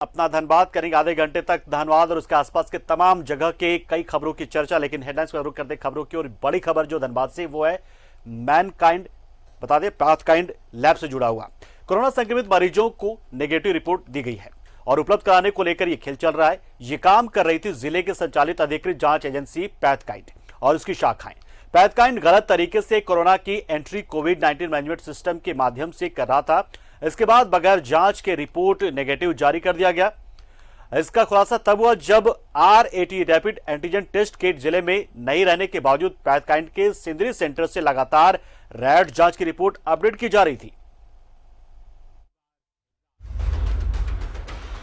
अपना धनबाद करेंगे आधे घंटे तक। धनबाद और उसके आसपास के तमाम जगह के कई खबरों की चर्चा, लेकिन हेडलाइंस को करते खबरों की और बड़ी खबर जो धनबाद से वो है मैनकाइंड, बता दें पैथकाइंड लैब से जुड़ा हुआ कोरोना संक्रमित मरीजों को नेगेटिव रिपोर्ट दी गई है और उपलब्ध कराने को लेकर यह खेल चल रहा है। ये काम कर रही थी जिले के संचालित अधिकृत जांच एजेंसी पैथकाइंड और उसकी शाखाएं। पैथकाइंड गलत तरीके से कोरोना की एंट्री कोविड-19 मैनेजमेंट सिस्टम के माध्यम से कर रहा था। इसके बाद बगैर जांच के रिपोर्ट नेगेटिव जारी कर दिया गया। इसका खुलासा तब हुआ जब RAT rapid antigen test kit जिले में नहीं रहने के बावजूद पैथकाइंड के सिंदरी सेंटर से लगातार रैट जांच की रिपोर्ट अपडेट की जा रही थी।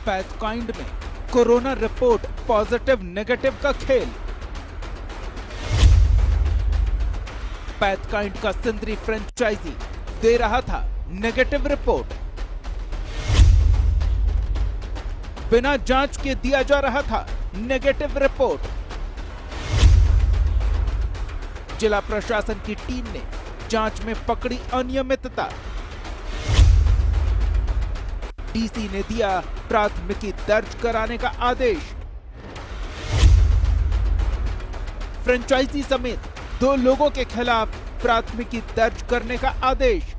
पैथकाइंड में कोरोना रिपोर्ट पॉजिटिव नेगेटिव का खेल। पैथकाइंड का सिंदरी फ्रेंचाइजी दे रहा था नेगेटिव रिपोर्ट। बिना जांच के दिया जा रहा था नेगेटिव रिपोर्ट। जिला प्रशासन की टीम ने जांच में पकड़ी अनियमितता। डीसी ने दिया प्राथमिकी दर्ज कराने का आदेश। फ्रेंचाइजी समेत 2 लोगों के खिलाफ प्राथमिकी दर्ज करने का आदेश।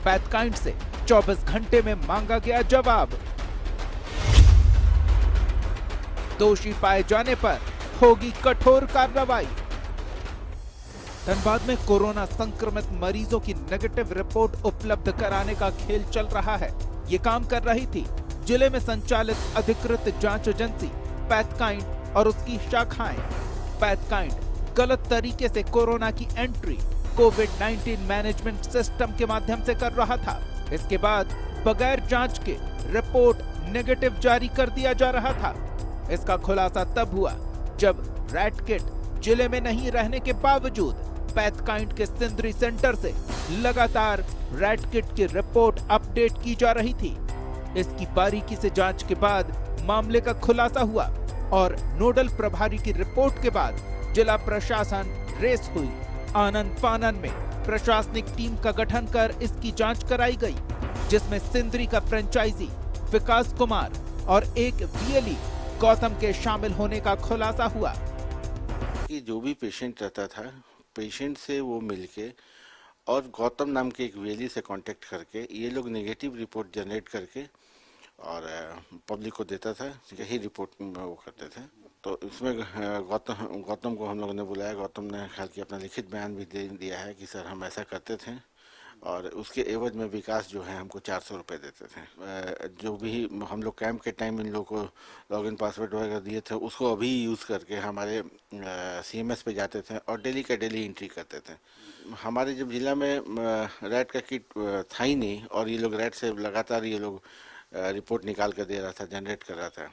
पैथकाइंड से 24 घंटे में मांगा गया जवाब। दोषी पाए जाने पर होगी कठोर कार्रवाई। धनबाद में कोरोना संक्रमित मरीजों की नेगेटिव रिपोर्ट उपलब्ध कराने का खेल चल रहा है। ये काम कर रही थी जिले में संचालित अधिकृत जांच एजेंसी पैथकाइंड और उसकी शाखाएं। पैथकाइंड गलत तरीके से कोरोना की एंट्री कोविड-19 मैनेजमेंट सिस्टम के माध्यम से कर रहा था। इसके बाद बगैर जांच के रिपोर्ट नेगेटिव जारी कर दिया जा रहा था। इसका खुलासा तब हुआ जब रैट किट जिले में नहीं रहने के बावजूद पैथकाइंड के सिंदरी सेंटर से लगातार रैट किट की रिपोर्ट अपडेट की जा रही थी। इसकी बारीकी से जांच के बाद मामले का खुलासा हुआ और नोडल प्रभारी की रिपोर्ट के बाद जिला प्रशासन रेस हुई। आनन फानन में प्रशासनिक टीम का गठन कर इसकी जांच कराई गई, जिसमें सिंदरी का फ्रेंचाइजी विकास कुमार और एक VLE गौतम के शामिल होने का खुलासा हुआ। कि जो भी पेशेंट रहता था, पेशेंट से वो मिलके और गौतम नाम के एक VLE से कांटेक्ट करके ये लोग नेगेटिव रिपोर्ट जनरेट करके और पब्लिक को देता था। यही रिपोर्ट वो करते थे। तो इसमें गौतम को हम लोगों ने बुलाया। गौतम ने ख्याल कि अपना लिखित बयान भी दे दिया है कि सर हम ऐसा करते थे और उसके एवज में विकास जो है हमको 400 रुपये देते थे। जो भी हम लोग कैंप के टाइम इन लोगों को लॉगिन पासवर्ड वगैरह दिए थे उसको अभी यूज़ करके हमारे CMS पे जाते थे और डेली का डेली एंट्री करते थे। हमारे जब जिला में रैट का किट था ही नहीं और ये लोग रैट से लगातार ये लोग रिपोर्ट निकाल कर दे रहा था, जनरेट कर रहा था।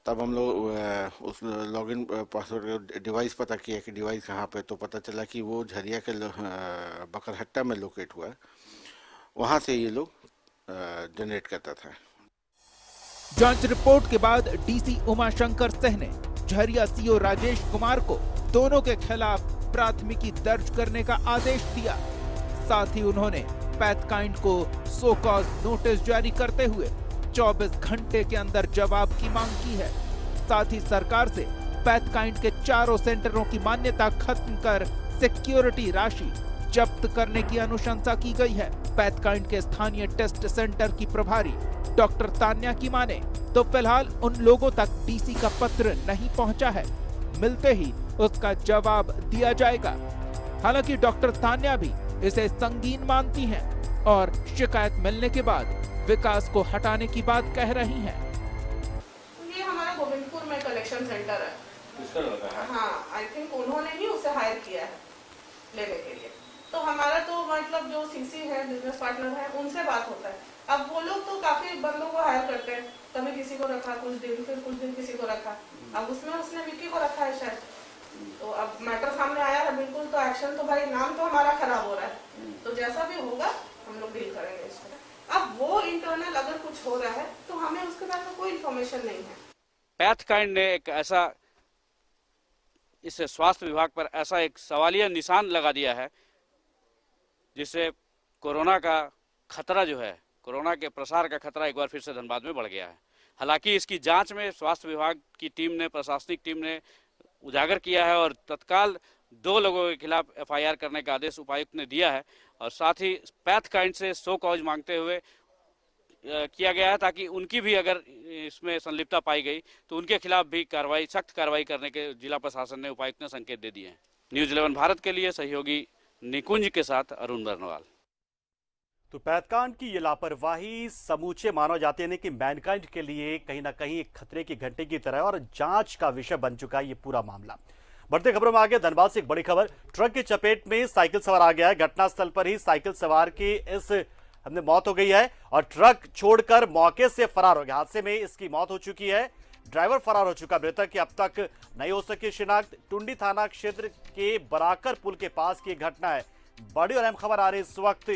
तब हम लोग उस लॉगिन पासवर्ड डिवाइस पता किया कि डिवाइस कहाँ पे, तो पता चला कि वो झरिया के बकरहट्टा में लोकेट हुआ है। वहाँ से ये लोग जनरेट करता था। जांच रिपोर्ट के बाद डीसी उमाशंकर सिंह ने झरिया CO राजेश कुमार को दोनों के खिलाफ प्राथमिकी दर्ज करने का आदेश दिया। साथ ही उन्होंने पैथकाइंड को सो कॉज नोटिस जारी करते हुए 24 घंटे के अंदर जवाब की मांग की है। साथ ही सरकार से पैथकाइंड के चारों सेंटरों की मान्यता खत्म कर सिक्योरिटी राशि जब्त करने की अनुशंसा की गई है। पैथकाइंड के स्थानीय टेस्ट सेंटर की प्रभारी डॉक्टर तान्या की माने तो फिलहाल उन लोगों तक डीसी का पत्र नहीं पहुंचा है। मिलते ही उसका जवाब दिया जाएगा। हालांकि डॉक्टर तान्या भी इसे संगीन मानती हैं और शिकायत मिलने के बाद विकास को हटाने की बात कह रही हैं। ये हमारा गोविंदपुर में कलेक्शन सेंटर है। किसका लगा है? हाँ, आई थिंक उन्होंने ही उसे हायर किया है लेने के लिए। तो हमारा तो मतलब जो CC है, बिजनेस पार्टनर है, उनसे बात होता है। अब वो लोग तो काफी बंदों को हायर करते हैं, कभी किसी को रखा कुछ दिन, फिर कुछ दिन किसी को रखा। अब उसमें उसने विक्की को रखा है शायद। तो अब मैटर सामने आया है बिल्कुल, तो एक्शन तो भाई, नाम तो हमारा खराब हो रहा है। तो जैसा भी होगा हम लोग डील करेंगे इसमें। अब वो इंटरनल अगर कुछ हो रहा है तो हमें उसके बारे में कोई इन्फॉर्मेशन नहीं है। पैथकाइंड ने एक ऐसा इस स्वास्थ्य विभाग पर ऐसा एक सवालिया निशान लगा दिया है जिससे कोरोना का खतरा जो है, कोरोना के प्रसार का खतरा एक बार फिर से धनबाद में बढ़ गया है। हालांकि इसकी जांच में स्वास्थ्य विभाग की टीम ने, प्रशासनिक टीम ने उजागर किया है और तत्काल 2 लोगों के खिलाफ एफआईआर करने का आदेश उपायुक्त ने दिया है और साथ ही पैथ काइंड से शो कॉज मांगते हुए किया गया है, ताकि उनकी भी अगर इसमें संलिप्तता पाई गई तो उनके खिलाफ भी कार्रवाई, सख्त कार्रवाई करने के जिला प्रशासन ने, उपायुक्त ने संकेत दे दिए हैं। न्यूज़ 11 भारत के लिए सहयोगी निकुंज के साथ अरुण बर्नवाल। तो पैथकांड की ये लापरवाही समूचे मानव जाति यानी कि मैनकाइंड के लिए कहीं ना कहीं एक खतरे की घंटे की तरह और जांच का विषय बन चुका है ये पूरा मामला। बढ़ते खबरों में आगे धनबाद से एक बड़ी खबर, ट्रक की चपेट में साइकिल सवार आ गया है। घटनास्थल पर ही साइकिल सवार की हमने मौत हो गई है और ट्रक छोड़कर मौके से फरार हो गया। हादसे में इसकी मौत हो चुकी है, ड्राइवर फरार हो चुका। मृतक की अब तक नहीं हो सकी शिनाख्त। टुंडी थाना क्षेत्र के बराकर पुल के पास की घटना है। बड़ी और अहम खबर आ रही इस वक्त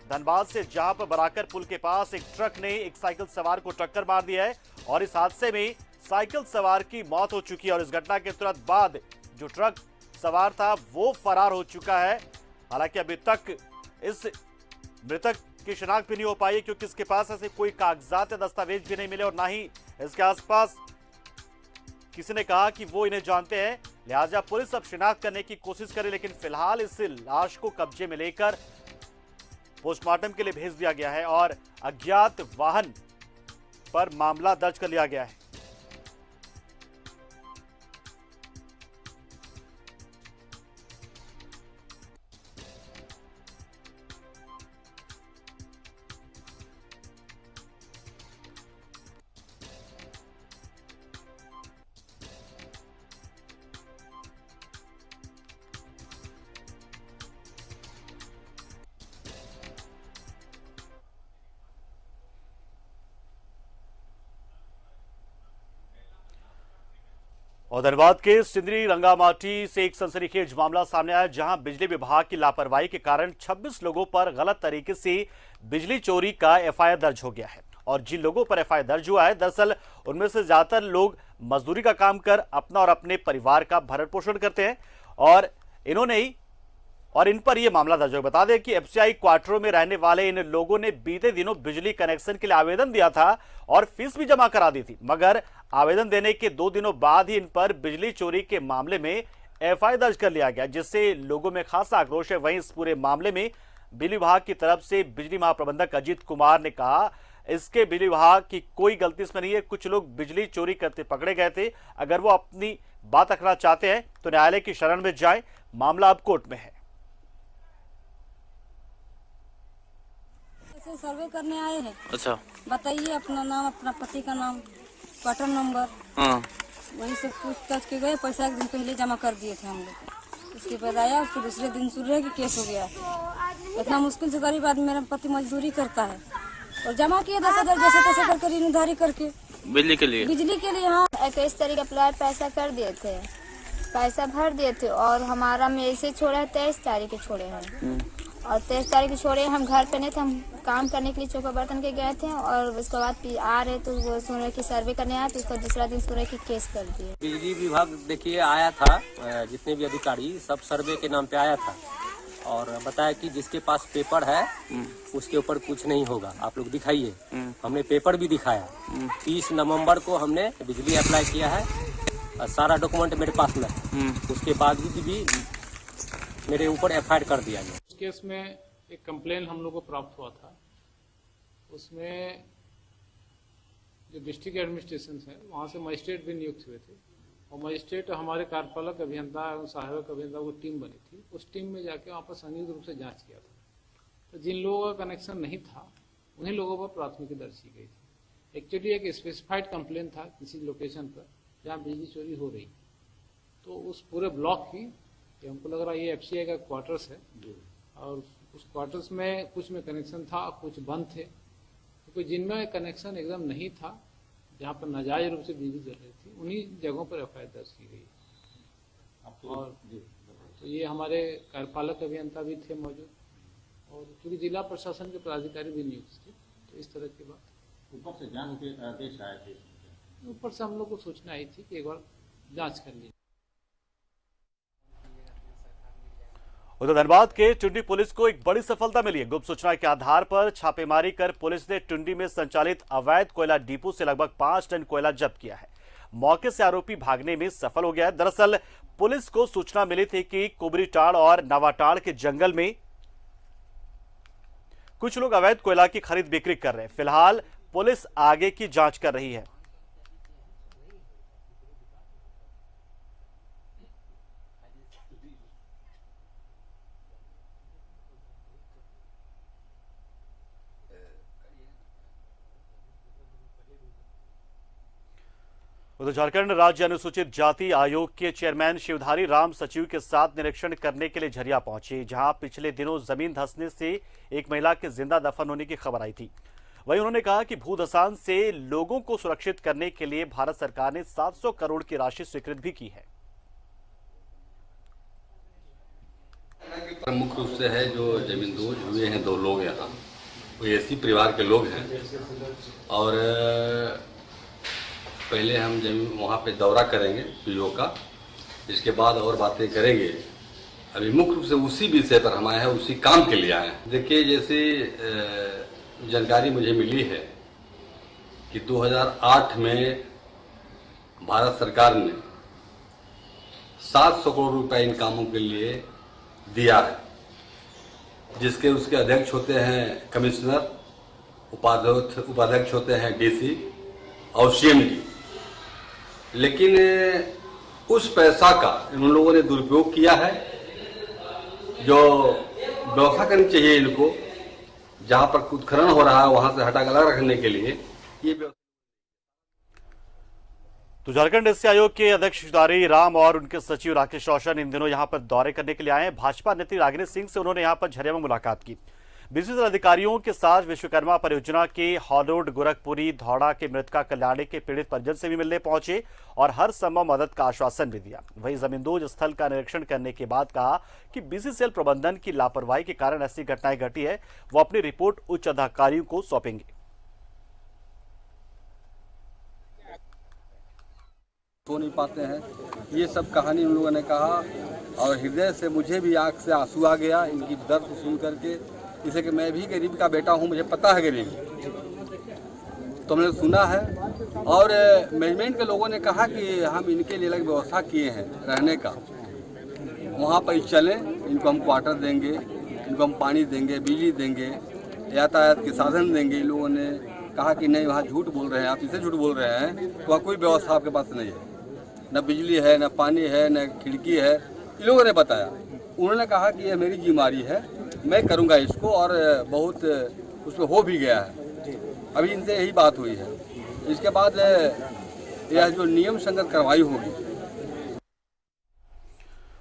धनबाद से, जहां पर बराकर पुल के पास एक ट्रक ने एक साइकिल सवार को टक्कर मार दिया है और इस हादसे में साइकिल सवार की मौत हो चुकी है और इस घटना के तुरंत बाद जो ट्रक सवार था वो फरार हो चुका है। हालांकि अभी तक इस मृतक की शिनाख्त भी नहीं हो पाई है क्योंकि इसके पास ऐसे कोई कागजात या दस्तावेज भी नहीं मिले और ना ही इसके आसपास किसी ने कहा कि वो इन्हें जानते हैं। लिहाजा पुलिस अब शिनाख्त करने की कोशिश करे, लेकिन फिलहाल इस लाश को कब्जे में लेकर पोस्टमार्टम के लिए भेज दिया गया है और अज्ञात वाहन पर मामला दर्ज कर लिया गया है। और धनबाद के सिंदरी रंगामाटी से एक सनसनीखेज मामला सामने आया, जहां बिजली विभाग की लापरवाही के कारण 26 लोगों पर गलत तरीके से बिजली चोरी का एफआईआर दर्ज हो गया है। और जिन लोगों पर एफआईआर दर्ज हुआ है, दरअसल उनमें से ज्यादातर लोग मजदूरी का काम कर अपना और अपने परिवार का भरण पोषण करते हैं और इन पर यह मामला दर्ज हो। बता दें कि एफसीआई क्वार्टरों में रहने वाले इन लोगों ने बीते दिनों बिजली कनेक्शन के लिए आवेदन दिया था और फीस भी जमा करा दी थी, मगर आवेदन देने के 2 दिनों बाद ही इन पर बिजली चोरी के मामले में एफआईआर दर्ज कर लिया गया, जिससे लोगों में खासा आक्रोश है। वहीं इस पूरे मामले में बिजली विभाग की तरफ से बिजली महाप्रबंधक अजीत कुमार ने कहा इसके बिजली विभाग की कोई गलती इसमें नहीं है, कुछ लोग बिजली चोरी करते पकड़े गए थे। अगर वो अपनी बात रखना चाहते हैं तो न्यायालय की शरण में जाए, मामला अब कोर्ट में है। सर्वे करने आए हैं। अच्छा, बताइए अपना नाम, अपना पति का नाम, क्वार्टर नंबर। हाँ, वही सब पूछताछ के गए, पैसा 1 दिन पहले जमा कर दिए थे हम लोग। उसके बाद आया, फिर दूसरे दिन सुन रहे कि केस हो गया। इतना मुश्किल से गरीब आदमी, मेरा पति मजदूरी करता है और जमा किए 10,000 जैसे तैसे करके ऋण उधारी करके बिजली के लिए। हाँ। 21 तारीख अप्लाई पैसा कर दिए थे, पैसा भर दिए थे और हमारा में ऐसे छोड़ा है 23 तारीख के छोड़े हैं और 23 तारीख को छोड़े। हम घर पे नहीं थे, हम काम करने के लिए चौका बर्तन के गए थे और उसके बाद आ रहे तो वो सुन रहे कि सर्वे करने आए तो उसका दूसरा दिन सुन रहे कि केस कर दिए। बिजली विभाग देखिए आया था, जितने भी अधिकारी सब सर्वे के नाम पे आया था और बताया कि जिसके पास पेपर है उसके ऊपर कुछ नहीं होगा, आप लोग दिखाइए। हमने पेपर भी दिखाया। 30 नवंबर को हमने बिजली अप्लाई किया है, सारा डॉक्यूमेंट मेरे पास में। उसके बाद भी मेरे ऊपर एफआईआर कर दिया गया। उस केस में एक कंप्लेन हम लोग को प्राप्त हुआ था, उसमें जो डिस्ट्रिक्ट एडमिनिस्ट्रेशन है वहाँ से मजिस्ट्रेट भी नियुक्त हुए थे और मजिस्ट्रेट हमारे कार्यपालक अभियंता एवं सहायक अभियंता को टीम बनी थी। उस टीम में जाके वहाँ पर संयुक्त रूप से जांच किया था, तो जिन लोगों का कनेक्शन नहीं था उन्हीं लोगों पर प्राथमिकी दर्ज की गई थी। एक्चुअली एक स्पेसिफाइड कंप्लेन था किसी लोकेशन पर जहाँ बिजली चोरी हो रही, तो उस पूरे ब्लॉक की, हमको लग रहा है ये एफसीआई का क्वार्टर्स है और उस क्वार्टर्स में कुछ में कनेक्शन था, कुछ बंद थे, क्योंकि जिनमें कनेक्शन एकदम नहीं था, जहाँ पर नाजायज रूप से बिजली जल रही थी, उन्हीं जगहों पर एफआईआर दर्ज की गई। और तो ये हमारे कार्यपालक अभियंता भी थे मौजूद और क्योंकि जिला प्रशासन के पदाधिकारी भी नियुक्त थे, तो इस तरह की बात। ऊपर से जांच के आदेश आए थे, ऊपर से हम लोग को सूचना आई थी कि एक बार जांच कर लीजिए। उधर धनबाद के टुंडी पुलिस को एक बड़ी सफलता मिली है। गुप्त सूचना के आधार पर छापेमारी कर पुलिस ने टुंडी में संचालित अवैध कोयला डिपो से लगभग 5 टन कोयला जब्त किया है। मौके से आरोपी भागने में सफल हो गया है। दरअसल पुलिस को सूचना मिली थी कि कुबरीटाड़ और नवाटाड़ के जंगल में कुछ लोग अवैध कोयला की खरीद बिक्री कर रहे हैं। फिलहाल पुलिस आगे की जांच कर रही है। उधर झारखंड राज्य अनुसूचित जाति आयोग के चेयरमैन शिवधारी राम सचिव के साथ निरीक्षण करने के लिए झरिया पहुंचे, जहां पिछले दिनों जमीन धंसने से एक महिला के जिंदा दफन होने की खबर आई थी। वहीं उन्होंने कहा कि भूधसान से लोगों को सुरक्षित करने के लिए भारत सरकार ने 700 करोड़ की राशि स्वीकृत भी की है। प्रमुख रूप से है जो जमींदोज हुए हैं 2 लोग, यहाँ वो एसी परिवार के लोग हैं और पहले हम वहाँ पे दौरा करेंगे पीओ का, इसके बाद और बातें करेंगे। अभी मुख्य रूप से उसी विषय पर हम आए हैं, उसी काम के लिए आए हैं। देखिए, जैसे जानकारी मुझे मिली है कि 2008 में भारत सरकार ने 700 करोड़ रुपए इन कामों के लिए दिया है, जिसके उसके अध्यक्ष होते हैं कमिश्नर, उपाध्यक्ष होते हैं डीसी और सीएमडी। लेकिन उस पैसा का इन लोगों ने दुरुपयोग किया है। जो व्यवस्था करनी चाहिए इनको, जहां पर उत्खनन हो रहा है वहां से हटा अलग रखने के लिए ये व्यवस्था। तो झारखंड एससी आयोग के अध्यक्ष शिवधारी राम और उनके सचिव राकेश रोशन इन दिनों यहां पर दौरे करने के लिए आए हैं। भाजपा नेत्री रागिनी सिंह से उन्होंने यहां पर झरिया में मुलाकात की। बीसीसीएल अधिकारियों के साथ विश्वकर्मा परियोजना के हॉलोड गोरखपुरी धौड़ा के मृतका कल्याणी के पीड़ित परिजन से भी मिलने पहुंचे और हर संभव मदद का आश्वासन भी दिया। वहीं जमींदोज स्थल का निरीक्षण करने के बाद कहा कि बीसीसीएल प्रबंधन की लापरवाही के कारण ऐसी घटनाएं घटी है, वो अपनी रिपोर्ट उच्च अधिकारियों को सौंपेंगे। सो नहीं पाते हैं, ये सब कहानी उन लोगों ने कहा और हृदय से मुझे भी आंख से आंसू आ गया इनकी दर्द सुन करके। जैसे कि मैं भी गरीब का बेटा हूं, मुझे पता है गरीब, तो मैंने सुना है। और मैनेजमेंट के लोगों ने कहा कि हम इनके लिए अलग व्यवस्था किए हैं रहने का, वहाँ पर चलें, इनको हम क्वार्टर देंगे, इनको हम पानी देंगे, बिजली देंगे, यातायात के साधन देंगे। इन लोगों ने कहा कि नहीं, वहाँ झूठ बोल रहे हैं आप, इसे झूठ बोल रहे हैं, वहाँ कोई व्यवस्था आपके पास नहीं है, न बिजली है, न पानी है, न खिड़की है। इन लोगों ने बताया। उन्होंने कहा कि यह मेरी जिम्मेदारी है, मैं करूंगा इसको, और बहुत उसमें हो भी गया है। अभी इनसे यही बात हुई है। इसके बाद यह जो नियम संगत कार्रवाई होगी।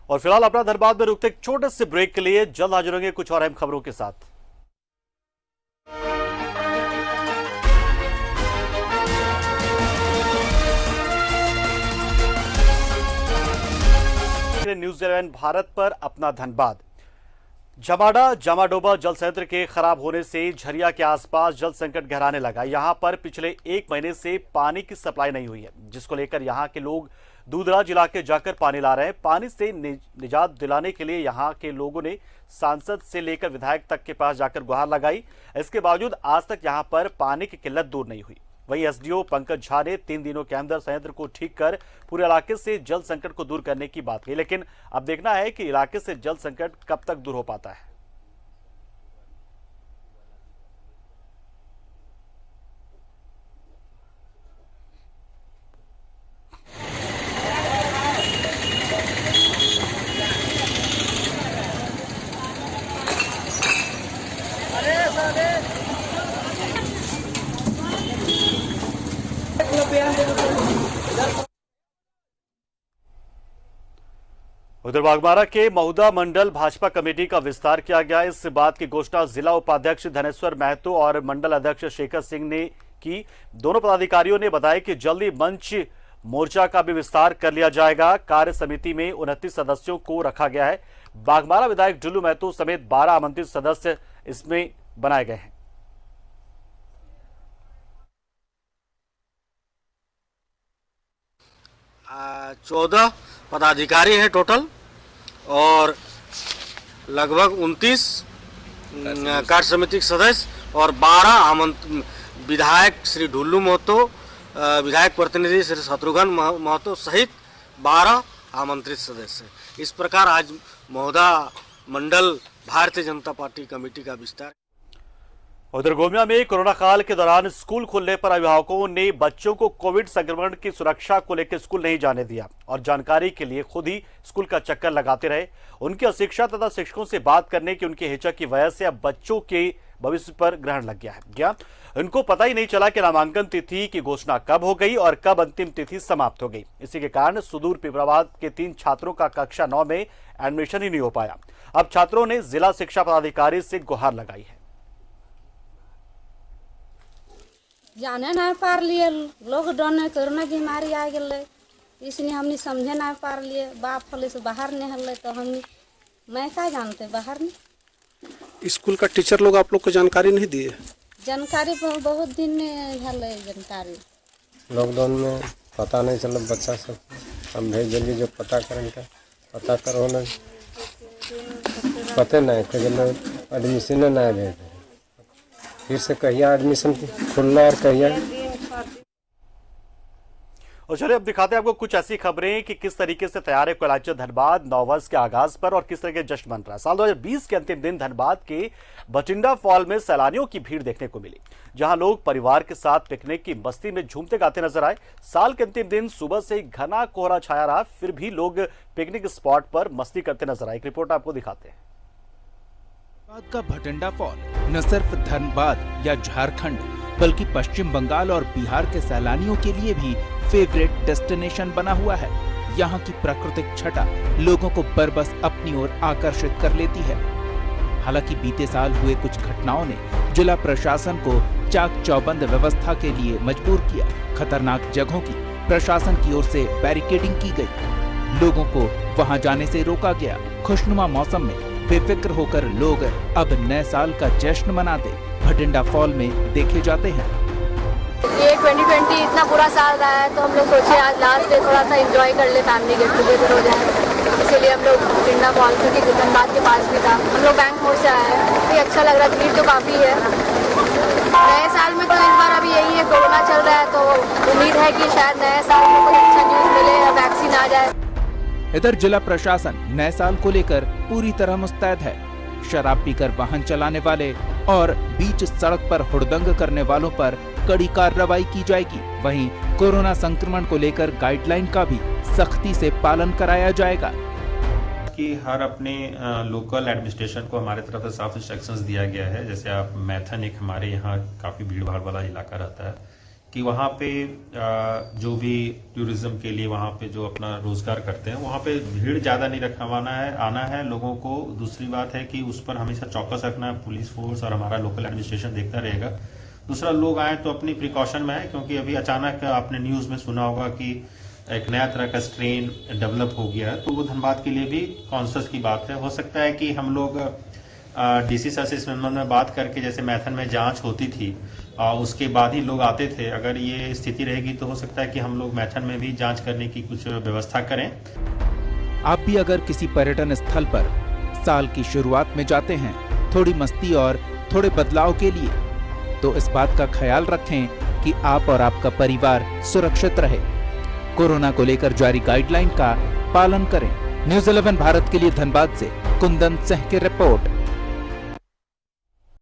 और फिलहाल अपना धनबाद में रुकते एक छोटे से ब्रेक के लिए जल्द हाजिर होंगे कुछ और अहम खबरों के साथ। न्यूज़ 11 भारत पर अपना धनबाद। जमाडा जामाडोबा जल संयंत्र के खराब होने से झरिया के आसपास जल संकट गहराने लगा। यहां पर पिछले 1 महीने से पानी की सप्लाई नहीं हुई है, जिसको लेकर यहां के लोग दूरदराज इलाके जाकर पानी ला रहे हैं। पानी से निजात दिलाने के लिए यहां के लोगों ने सांसद से लेकर विधायक तक के पास जाकर गुहार लगाई। इसके बावजूद आज तक यहां पर पानी की किल्लत दूर नहीं हुई। वहीं एसडीओ पंकज झा ने 3 दिनों के अंदर संयंत्र को ठीक कर पूरे इलाके से जल संकट को दूर करने की बात कही, लेकिन अब देखना है कि इलाके से जल संकट कब तक दूर हो पाता है। उधर बागबारा के महुदा मंडल भाजपा कमेटी का विस्तार किया गया। इस बात की घोषणा जिला उपाध्यक्ष धनेश्वर महतो और मंडल अध्यक्ष शेखर सिंह ने की। दोनों पदाधिकारियों ने बताया कि जल्दी मंच मोर्चा का भी विस्तार कर लिया जाएगा। कार्य समिति में 29 सदस्यों को रखा गया है। बागबारा विधायक डुल्लू महतो समेत 12 आमंत्रित सदस्य इसमें बनाए गए हैं। 14 पदाधिकारी हैं टोटल, और लगभग 29 कार्य समिति के सदस्य और 12 विधायक श्री ढुल्लू महतो, विधायक प्रतिनिधि श्री शत्रुघ्न महतो सहित 12 आमंत्रित सदस्य। इस प्रकार आज महोदा मंडल भारतीय जनता पार्टी कमेटी का विस्तार। उधर गोमिया में कोरोना काल के दौरान स्कूल खुलने पर अभिभावकों ने बच्चों को कोविड संक्रमण की सुरक्षा को लेकर स्कूल नहीं जाने दिया और जानकारी के लिए खुद ही स्कूल का चक्कर लगाते रहे। उनकी अशिक्षा तथा शिक्षकों से बात करने की उनकी हिचक की वजह से अब बच्चों के भविष्य पर ग्रहण लग गया। उनको पता ही नहीं चला कि नामांकन तिथि की घोषणा कब हो गई और कब अंतिम तिथि समाप्त हो गई। इसी के कारण सुदूर पिपराबाद के 3 छात्रों का कक्षा 9 में एडमिशन ही नहीं हो पाया। अब छात्रों ने जिला शिक्षा पदाधिकारी से गुहार लगाई है। जाने ना पार लिए लॉकडाउन कोरोना की बीमारी आ गई, इसलिए हमने समझे ना पार लिए। बाप फले से बाहर नहीं हल तो हमने मैं क्या जानते बाहर नहीं। स्कूल का टीचर लोग आप लोग को जानकारी नहीं दिए? जानकारी बहुत दिन हल जानकारी। लॉकडाउन में पता नहीं चला बच्चा सब हम भेज दिए जो पता करें का पता करो ना पता नहीं तो एडमिशन ना भेज फिर से कहिया एडमिशन खुलना और कहिया। और चलिए अब दिखाते हैं आपको कुछ ऐसी खबरें कि किस तरीके से तैयार है कोयलांचल धनबाद नववर्ष के आगाज पर और किस तरह के जश्न बन रहा है। साल 2020 के अंतिम दिन धनबाद के भटिंडा फॉल में सैलानियों की भीड़ देखने को मिली, जहां लोग परिवार के साथ पिकनिक की मस्ती में झूमते गाते नजर आए। साल के अंतिम दिन सुबह से घना कोहरा छाया रहा, फिर भी लोग पिकनिक स्पॉट पर मस्ती करते नजर आए। एक रिपोर्ट आपको दिखाते हैं। धनबाद का भटिंडा फॉल न सिर्फ धनबाद या झारखंड बल्कि पश्चिम बंगाल और बिहार के सैलानियों के लिए भी फेवरेट डेस्टिनेशन बना हुआ है। यहाँ की प्राकृतिक छटा लोगों को बरबस अपनी ओर आकर्षित कर लेती है। हालांकि बीते साल हुए कुछ घटनाओं ने जिला प्रशासन को चाक चौबंद व्यवस्था के लिए मजबूर किया। खतरनाक जगहों की प्रशासन की ओर से बैरिकेडिंग की गई, लोगों को वहां जाने से रोका गया। खुशनुमा मौसम में बेफिक्र होकर लोग अब नए साल का जश्न मनाते भटिंडा फॉल में देखे जाते हैं। ये 2020 इतना बुरा साल रहा है तो हम लोग सोचे आज लास्ट डे थोड़ा सा एंजॉय कर ले, फैमिली गेट टुगेदर हो जाए, इसीलिए हम लोग भटिंडा फॉल क्योंकि धनबाद के पास भी था, हम लोग बैंक मोड़ से आए हैं। तो अच्छा लग रहा है, भीड़ तो काफी है। नए साल में तो इस बार अभी यही है, कोरोना चल रहा है तो उम्मीद है कि शायद नए साल में कोई अच्छा न्यूज मिले या वैक्सीन आ जाए। इधर जिला प्रशासन नए साल को लेकर पूरी तरह मुस्तैद है। शराब पीकर वाहन चलाने वाले और बीच सड़क पर हुड़दंग करने वालों पर कड़ी कार्रवाई की जाएगी। वहीं कोरोना संक्रमण को लेकर गाइडलाइन का भी सख्ती से पालन कराया जाएगा। कि हर अपने लोकल एडमिनिस्ट्रेशन को हमारे तरफ से साफ इंस्ट्रक्शंस दिया गया है। जैसे आप मैथन एक हमारे यहाँ काफ़ी भीड़ भाड़ वाला इलाका रहता है कि वहाँ पे जो भी टूरिज्म के लिए वहाँ पे जो अपना रोजगार करते हैं वहाँ पे भीड़ ज़्यादा नहीं रखवाना है, आना है लोगों को। दूसरी बात है कि उस पर हमेशा चौकस रखना है, पुलिस फोर्स और हमारा लोकल एडमिनिस्ट्रेशन देखता रहेगा। दूसरा, लोग आए तो अपनी प्रिकॉशन में आए, क्योंकि अभी अचानक आपने न्यूज़ में सुना होगा कि एक नया तरह का स्ट्रेन डेवलप हो गया है, तो वो धनबाद के लिए भी कॉन्शियस की बात है। हो सकता है कि हम लोग डीसी सर से इस संबंध में बात करके, जैसे मैथन में जांच होती थी उसके बाद ही लोग आते थे, अगर ये स्थिति रहेगी तो हो सकता है कि हम लोग मैथन में भी जांच करने की कुछ व्यवस्था करें। आप भी अगर किसी पर्यटन स्थल पर साल की शुरुआत में जाते हैं थोड़ी मस्ती और थोड़े बदलाव के लिए, तो इस बात का ख्याल रखें कि आप और आपका परिवार सुरक्षित रहे। कोरोना को लेकर जारी गाइडलाइन का पालन करें। न्यूज़ 11 भारत के लिए धनबाद से कुंदन सिंह की रिपोर्ट।